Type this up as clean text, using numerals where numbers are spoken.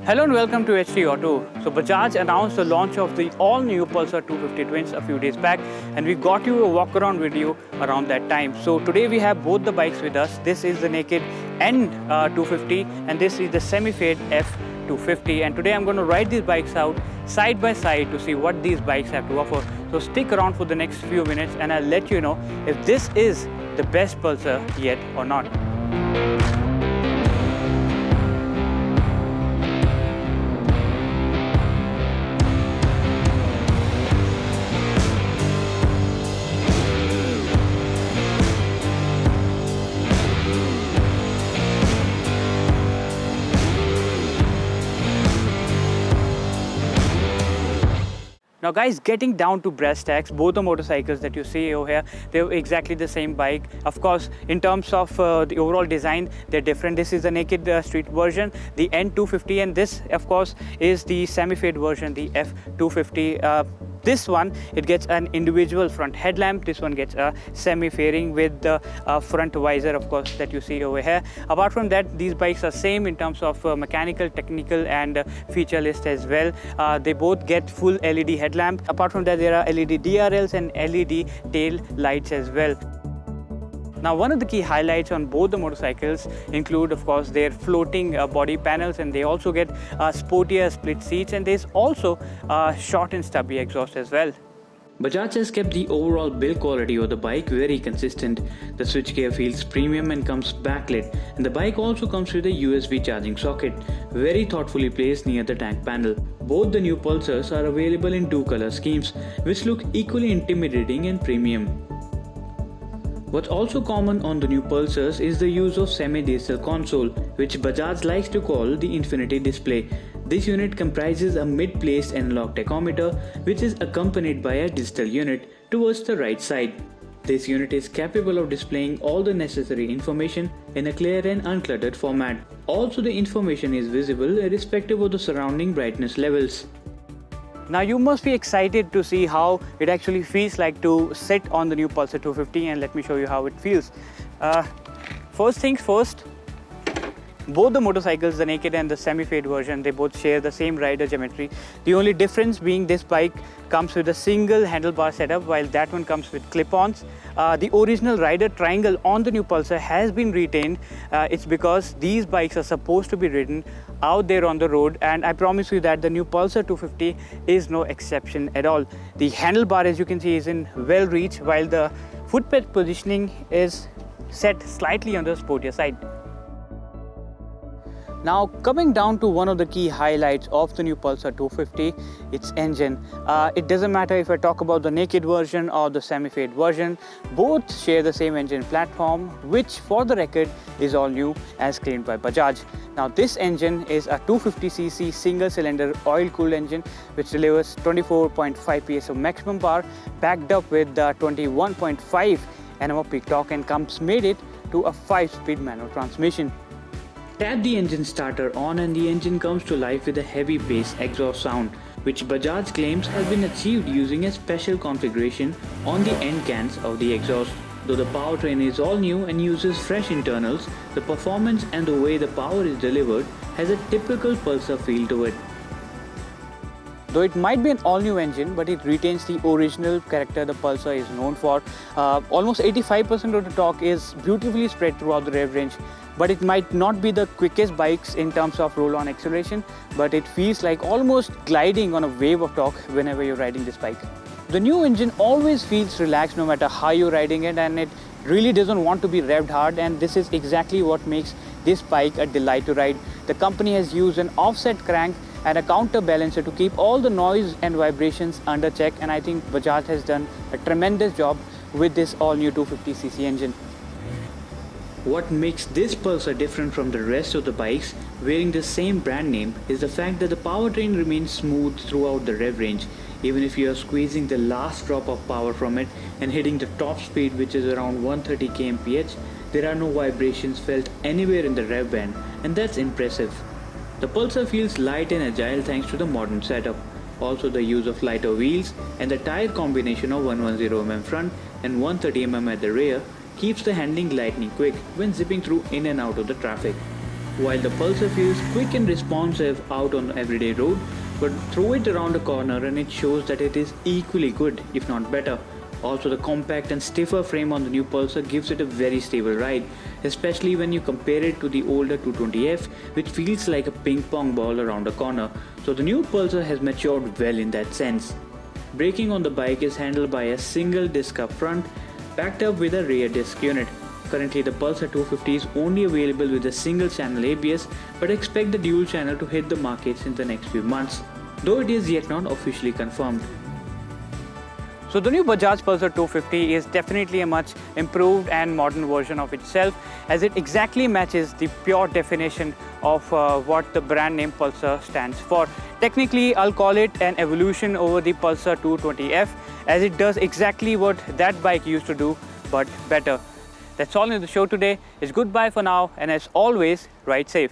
Hello and welcome to HT Auto. So Bajaj announced the launch of the all-new Pulsar 250 Twins a few days back, and we got you a walk-around video around that time. So today we have both the bikes with us. This is the naked N250 and this is the semi-fade F250. And today I'm going to ride these bikes out side by side to see what these bikes have to offer. So stick around for the next few minutes and I'll let you know if this is the best Pulsar yet or not. Now guys, getting down to brass tacks, both the motorcycles that you see over here, they're exactly the same bike. Of course, in terms of the overall design, they're different. This is the naked street version, the N250, and this, of course, is the semi-fade version, the F250. This one, it gets an individual front headlamp. This one gets a semi-fairing with the front visor, of course, that you see over here. Apart from that, these bikes are same in terms of mechanical, technical, and feature list as well. They both get full LED headlamp. Apart from that, there are LED DRLs and LED tail lights as well. Now, one of the key highlights on both the motorcycles include, of course, their floating body panels, and they also get sportier split seats, and there's also short and stubby exhaust as well. Bajaj has kept the overall build quality of the bike very consistent. The switchgear feels premium and comes backlit, and the bike also comes with a USB charging socket, very thoughtfully placed near the tank panel. Both the new Pulsars are available in two color schemes, which look equally intimidating and premium. What's also common on the new Pulsars is the use of semi-digital console, which Bajaj likes to call the infinity display. This unit comprises a mid-placed analog tachometer, which is accompanied by a digital unit towards the right side. This unit is capable of displaying all the necessary information in a clear and uncluttered format. Also, the information is visible irrespective of the surrounding brightness levels. Now you must be excited to see how it actually feels like to sit on the new Pulsar 250, and let me show you how it feels. First things first, both the motorcycles, the naked and the semi-fade version, they both share the same rider geometry. The only difference being this bike comes with a single handlebar setup, while that one comes with clip-ons. The original rider triangle on the new Pulsar has been retained. It's because these bikes are supposed to be ridden out there on the road, and I promise you that the new Pulsar 250 is no exception at all. The handlebar, as you can see, is in well reach, while the footped positioning is set slightly on the sportier side. Now, coming down to one of the key highlights of the new Pulsar 250, its engine. It doesn't matter if I talk about the naked version or the semi-fade version, both share the same engine platform, which for the record is all new as claimed by Bajaj. Now, this engine is a 250cc single-cylinder oil-cooled engine which delivers 24.5 PS of maximum power, backed up with 21.5 Nm of peak torque, and comes made it to a 5-speed manual transmission. Tap the engine starter on and the engine comes to life with a heavy bass exhaust sound, which Bajaj claims has been achieved using a special configuration on the end cans of the exhaust. Though the powertrain is all new and uses fresh internals, the performance and the way the power is delivered has a typical Pulsar feel to it. Though it might be an all-new engine, but it retains the original character the Pulsar is known for. Almost 85% of the torque is beautifully spread throughout the rev range. But it might not be the quickest bikes in terms of roll-on acceleration, but it feels like almost gliding on a wave of torque whenever you're riding this bike. The new engine always feels relaxed no matter how you're riding it, and it really doesn't want to be revved hard, and this is exactly what makes this bike a delight to ride. The company has used an offset crank and a counterbalancer to keep all the noise and vibrations under check, and I think Bajaj has done a tremendous job with this all-new 250cc engine. What makes this Pulsar different from the rest of the bikes wearing the same brand name is the fact that the powertrain remains smooth throughout the rev range. Even if you are squeezing the last drop of power from it and hitting the top speed, which is around 130 kmph, there are no vibrations felt anywhere in the rev band, and that's impressive. The Pulsar feels light and agile thanks to the modern setup. Also, the use of lighter wheels and the tire combination of 110mm front and 130mm at the rear keeps the handling lightning quick when zipping through in and out of the traffic. While the Pulsar feels quick and responsive out on the everyday road, but throw it around a corner and it shows that it is equally good, if not better. Also, the compact and stiffer frame on the new Pulsar gives it a very stable ride, especially when you compare it to the older 220F, which feels like a ping pong ball around a corner. So the new Pulsar has matured well in that sense. Braking on the bike is handled by a single disc up front, backed up with a rear disc unit. Currently, the Pulsar 250 is only available with a single channel ABS, but expect the dual channel to hit the markets in the next few months, though it is yet not officially confirmed. So the new Bajaj Pulsar 250 is definitely a much improved and modern version of itself, as it exactly matches the pure definition of what the brand name Pulsar stands for. Technically, I'll call it an evolution over the Pulsar 220F, as it does exactly what that bike used to do, but better. That's all in the show today. It's goodbye for now, and as always, ride safe.